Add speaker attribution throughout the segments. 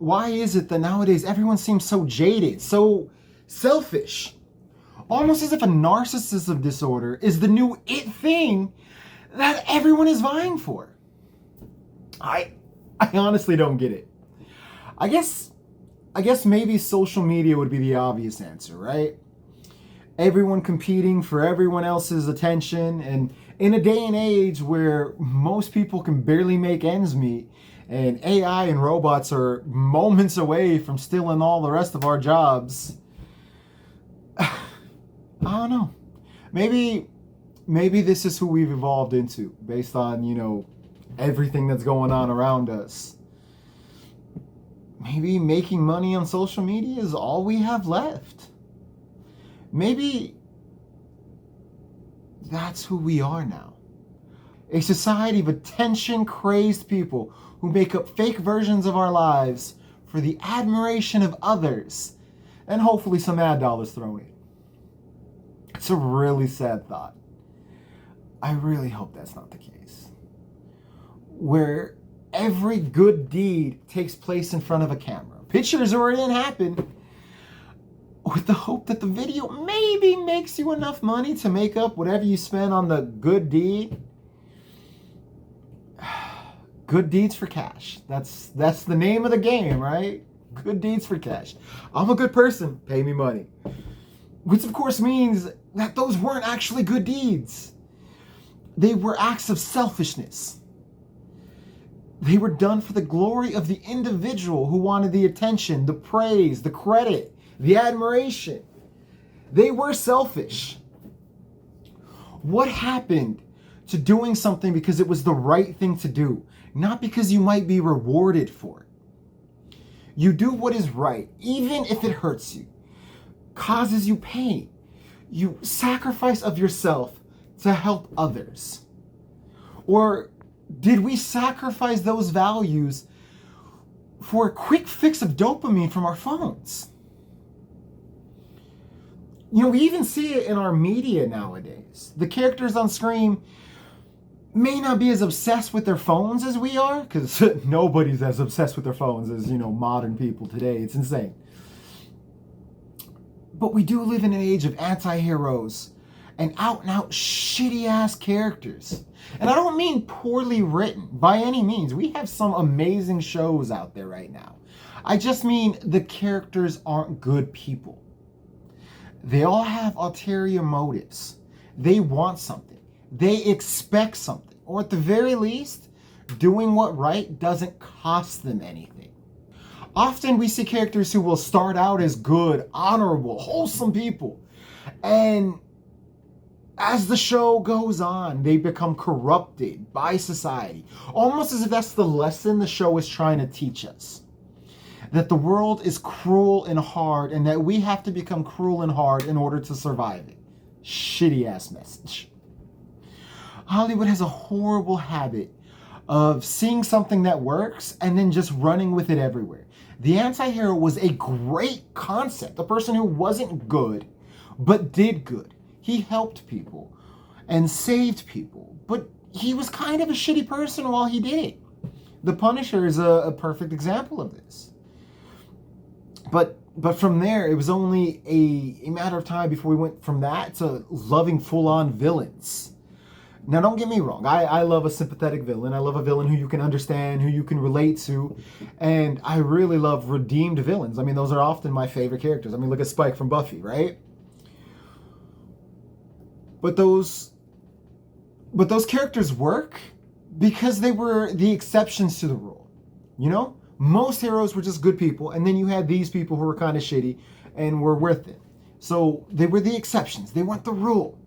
Speaker 1: why is it that nowadays everyone seems so jaded, so selfish? Almost as if a narcissism disorder is the new it thing that everyone is vying for. I honestly don't get it. I guess maybe social media would be the obvious answer, right? Everyone competing for everyone else's attention, and in a day and age where most people can barely make ends meet, and AI and robots are moments away from stealing all the rest of our jobs, I don't know. Maybe this is who we've evolved into based on, everything that's going on around us. Maybe making money on social media is all we have left. Maybe that's who we are now. A society of attention-crazed people who make up fake versions of our lives for the admiration of others and hopefully some ad dollars thrown in. It's a really sad thought. I really hope that's not the case. Where every good deed takes place in front of a camera. Pictures or it didn't happen. With the hope that the video maybe makes you enough money to make up whatever you spend on the good deed. Good deeds for cash. That's the name of the game, right? Good deeds for cash. I'm a good person, pay me money. Which of course means that those weren't actually good deeds. They were acts of selfishness. They were done for the glory of the individual who wanted the attention, the praise, the credit, the admiration. They were selfish. What happened to doing something because it was the right thing to do, not because you might be rewarded for it? You do what is right, even if it hurts you, causes you pain. You sacrifice of yourself to help others. Or did we sacrifice those values for a quick fix of dopamine from our phones? We even see it in our media nowadays. The characters on screen may not be as obsessed with their phones as we are, because nobody's as obsessed with their phones as, modern people today. It's insane. But we do live in an age of anti-heroes and out-and-out shitty-ass characters. And I don't mean poorly written by any means. We have some amazing shows out there right now. I just mean the characters aren't good people. They all have ulterior motives. They want something. They expect something. Or at the very least, doing what right doesn't cost them anything. Often we see characters who will start out as good, honorable, wholesome people. And as the show goes on, they become corrupted by society. Almost as if that's the lesson the show is trying to teach us. That the world is cruel and hard, and that we have to become cruel and hard in order to survive it. Shitty ass message. Hollywood has a horrible habit of seeing something that works and then just running with it everywhere. The anti-hero was a great concept. A person who wasn't good, but did good. He helped people and saved people, but he was kind of a shitty person while he did it. The Punisher is a perfect example of this. But from there, it was only a matter of time before we went from that to loving full-on villains. Now, don't get me wrong. I love a sympathetic villain. I love a villain who you can understand, who you can relate to. And I really love redeemed villains. I mean, those are often my favorite characters. I mean, look at Spike from Buffy, right? But those characters work because they were the exceptions to the rule. Most heroes were just good people, and then you had these people who were kind of shitty and were worth it. So they were the exceptions. They weren't the rule.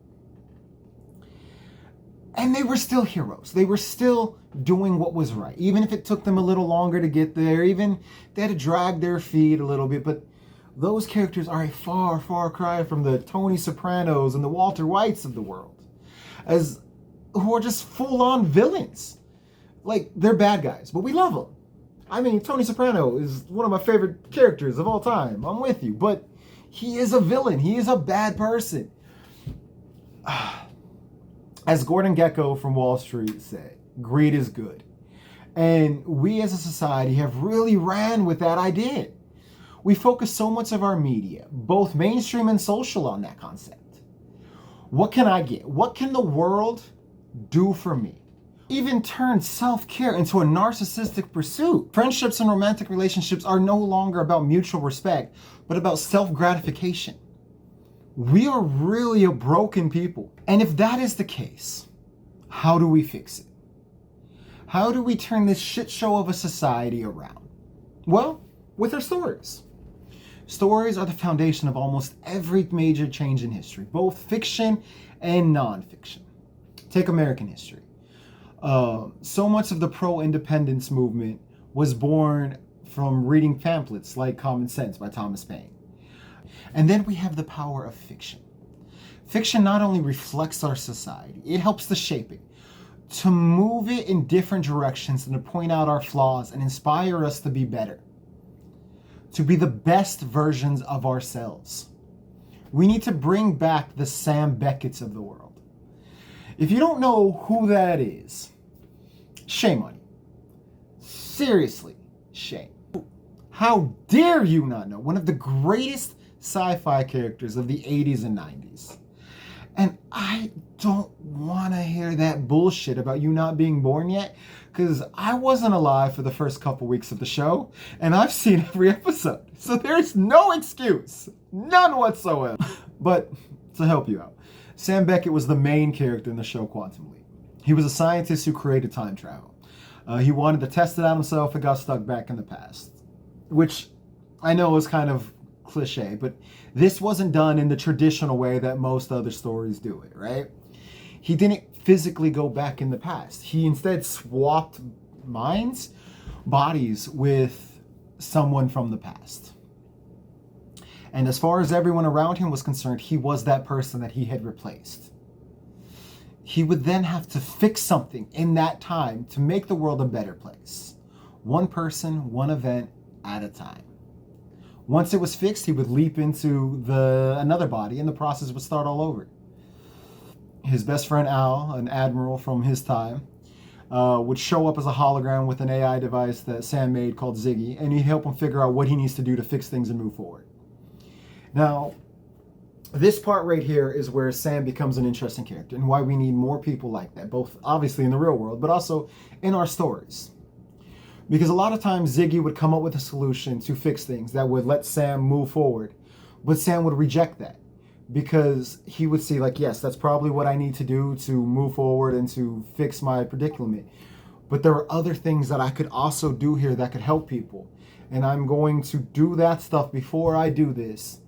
Speaker 1: And they were still heroes. They were still doing what was right, even if it took them a little longer to get there, even they had to drag their feet a little bit. But those characters are a far, far cry from the Tony Sopranos and the Walter Whites of the world, who are just full-on villains. Like, they're bad guys, but we love them. I mean, Tony Soprano is one of my favorite characters of all time. I'm with you. But he is a villain. He is a bad person. As Gordon Gekko from Wall Street said, greed is good. And we as a society have really ran with that idea. We focus so much of our media, both mainstream and social, on that concept. What can I get? What can the world do for me? Even turn self-care into a narcissistic pursuit. Friendships and romantic relationships are no longer about mutual respect, but about self-gratification. We are really a broken people. And if that is the case, how do we fix it? How do we turn this shit show of a society around? Well, with our stories. Stories are the foundation of almost every major change in history, both fiction and non-fiction. Take American history. So much of the pro-independence movement was born from reading pamphlets like Common Sense by Thomas Paine. And then we have the power of fiction. Fiction not only reflects our society, it helps to shape it, to move it in different directions and to point out our flaws and inspire us to be better, to be the best versions of ourselves. We need to bring back the Sam Becketts of the world. If you don't know who that is, shame on you. Seriously, shame. How dare you not know one of the greatest sci-fi characters of the 80s and 90s? And I don't want to hear that bullshit about you not being born yet, because I wasn't alive for the first couple weeks of the show, and I've seen every episode. So there's no excuse. None whatsoever. But to help you out, Sam Beckett was the main character in the show Quantum Leap. He was a scientist who created time travel. He wanted to test it on himself and got stuck back in the past, which I know is kind of cliche, but this wasn't done in the traditional way that most other stories do it, right? He didn't physically go back in the past. He instead swapped bodies with someone from the past. And as far as everyone around him was concerned, he was that person that he had replaced. He would then have to fix something in that time to make the world a better place. One person, one event at a time. Once it was fixed, he would leap into another body and the process would start all over. His best friend Al, an admiral from his time, would show up as a hologram with an AI device that Sam made called Ziggy, and he'd help him figure out what he needs to do to fix things and move forward. Now, this part right here is where Sam becomes an interesting character and why we need more people like that, both obviously in the real world, but also in our stories. Because a lot of times Ziggy would come up with a solution to fix things that would let Sam move forward, but Sam would reject that because he would see like, yes, that's probably what I need to do to move forward and to fix my predicament. But there are other things that I could also do here that could help people. And I'm going to do that stuff before I do this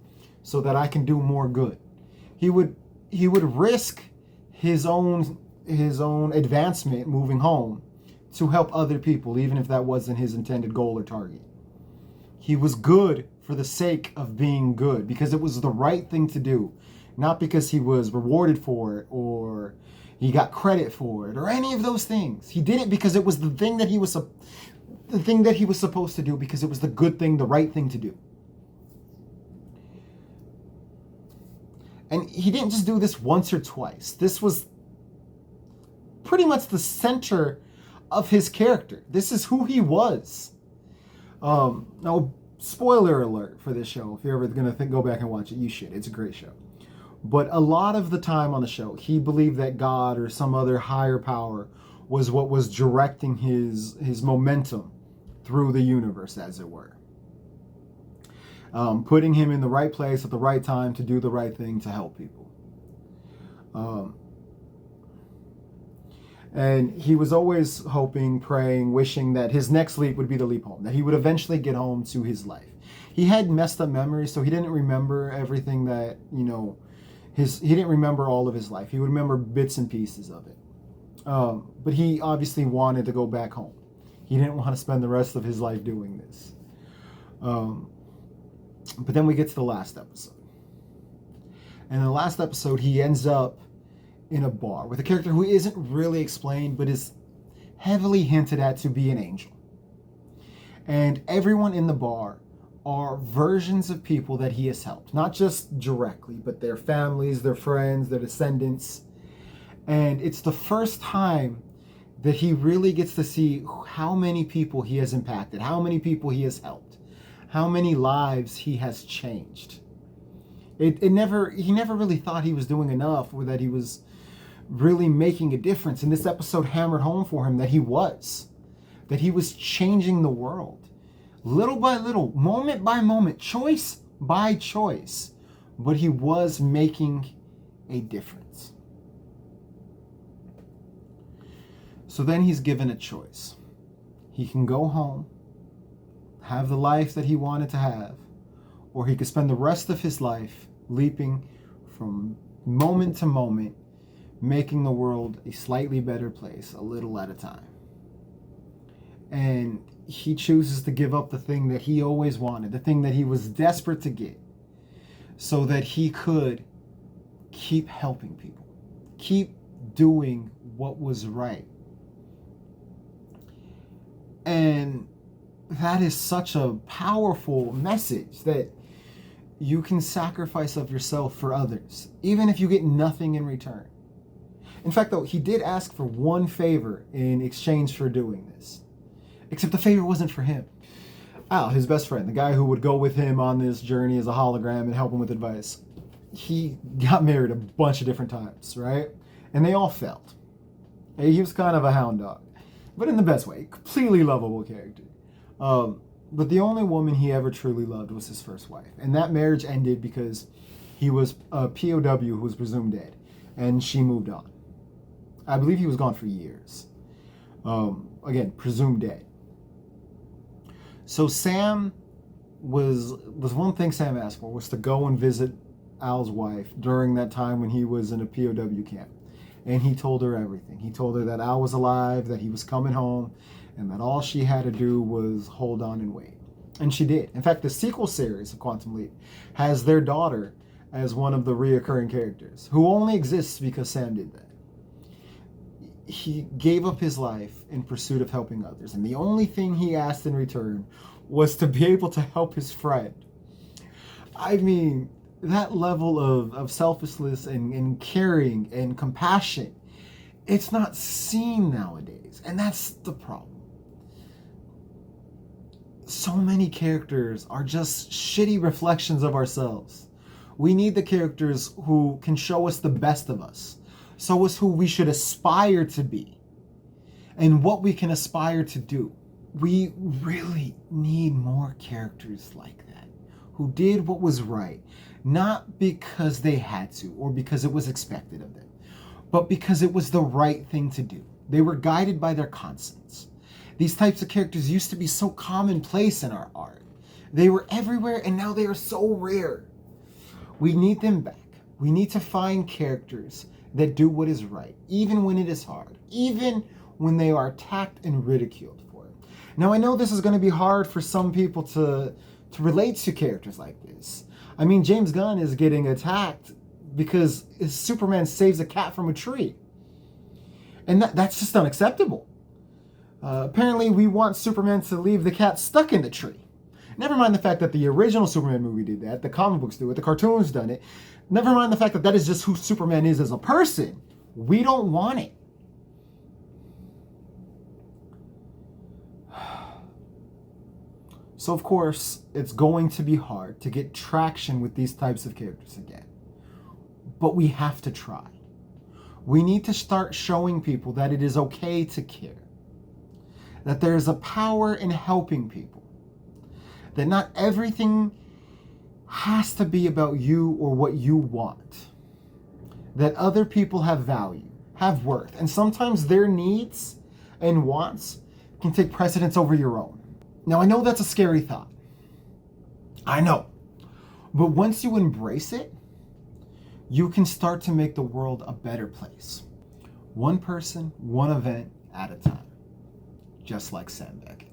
Speaker 1: so that I can do more good. He would risk his own advancement moving home to help other people, even if that wasn't his intended goal or target. He was good for the sake of being good, because it was the right thing to do, not because he was rewarded for it or he got credit for it or any of those things. He did it because it was the thing that he was supposed to do, because it was the good thing, the right thing to do. And he didn't just do this once or twice. This was pretty much the center of his character. This is who he was. Now, spoiler alert for this show. If you're ever going to go back and watch it, you should. It's a great show. But a lot of the time on the show, he believed that God or some other higher power was what was directing his momentum through the universe, as it were. Putting him in the right place at the right time to do the right thing to help people. And he was always hoping, praying, wishing that his next leap would be the leap home, that he would eventually get home to his life. He had messed up memories, so he didn't remember everything that, he didn't remember all of his life. He would remember bits and pieces of it. But he obviously wanted to go back home. He didn't want to spend the rest of his life doing this. But then we get to the last episode. And in the last episode, he ends up in a bar with a character who isn't really explained, but is heavily hinted at to be an angel. And everyone in the bar are versions of people that he has helped. Not just directly, but their families, their friends, their descendants. And it's the first time that he really gets to see how many people he has impacted, how many people he has helped, how many lives he has changed. He never really thought he was doing enough, or that he was really making a difference. And this episode hammered home for him that he was changing the world, little by little, moment by moment, choice by choice, but he was making a difference. So then he's given a choice. He can go home, have the life that he wanted to have, or he could spend the rest of his life leaping from moment to moment, making the world a slightly better place, a little at a time. And he chooses to give up the thing that he always wanted, the thing that he was desperate to get, so that he could keep helping people, keep doing what was right. And that is such a powerful message, that you can sacrifice of yourself for others, even if you get nothing in return. In fact, though, he did ask for one favor in exchange for doing this. Except the favor wasn't for him. Al, his best friend, the guy who would go with him on this journey as a hologram and help him with advice, he got married a bunch of different times, right? And they all failed. He was kind of a hound dog, but in the best way. Completely lovable character. But the only woman he ever truly loved was his first wife. And that marriage ended because he was a POW who was presumed dead. And she moved on. I believe he was gone for years. Again, presumed dead. So Sam was one thing Sam asked for, was to go and visit Al's wife during that time when he was in a POW camp. And he told her everything. He told her that Al was alive, that he was coming home, and that all she had to do was hold on and wait. And she did. In fact, the sequel series of Quantum Leap has their daughter as one of the reoccurring characters, who only exists because Sam did that. He gave up his life in pursuit of helping others, and the only thing he asked in return was to be able to help his friend. I mean, that level of selflessness and caring and compassion, it's not seen nowadays, and that's the problem. So many characters are just shitty reflections of ourselves. We need the characters who can show us the best of us, show us who we should aspire to be, and what we can aspire to do. We really need more characters like that, who did what was right, not because they had to or because it was expected of them, but because it was the right thing to do. They were guided by their conscience. These types of characters used to be so commonplace in our art. They were everywhere, and now they are so rare. We need them back. We need to find characters that do what is right, even when it is hard, even when they are attacked and ridiculed for it. Now, I know this is going to be hard for some people to relate to characters like this. I mean, James Gunn is getting attacked because his Superman saves a cat from a tree. And that's just unacceptable. Apparently, we want Superman to leave the cat stuck in the tree. Never mind the fact that the original Superman movie did that, the comic books do it, the cartoons done it. Never mind the fact that that is just who Superman is as a person. We don't want it. So, of course, it's going to be hard to get traction with these types of characters again. But we have to try. We need to start showing people that it is okay to care. That there is a power in helping people. That not everything has to be about you or what you want. That other people have value, have worth, and sometimes their needs and wants can take precedence over your own. Now, I know that's a scary thought. I know. But once you embrace it, you can start to make the world a better place. One person, one event at a time. Just like Sam Becketts.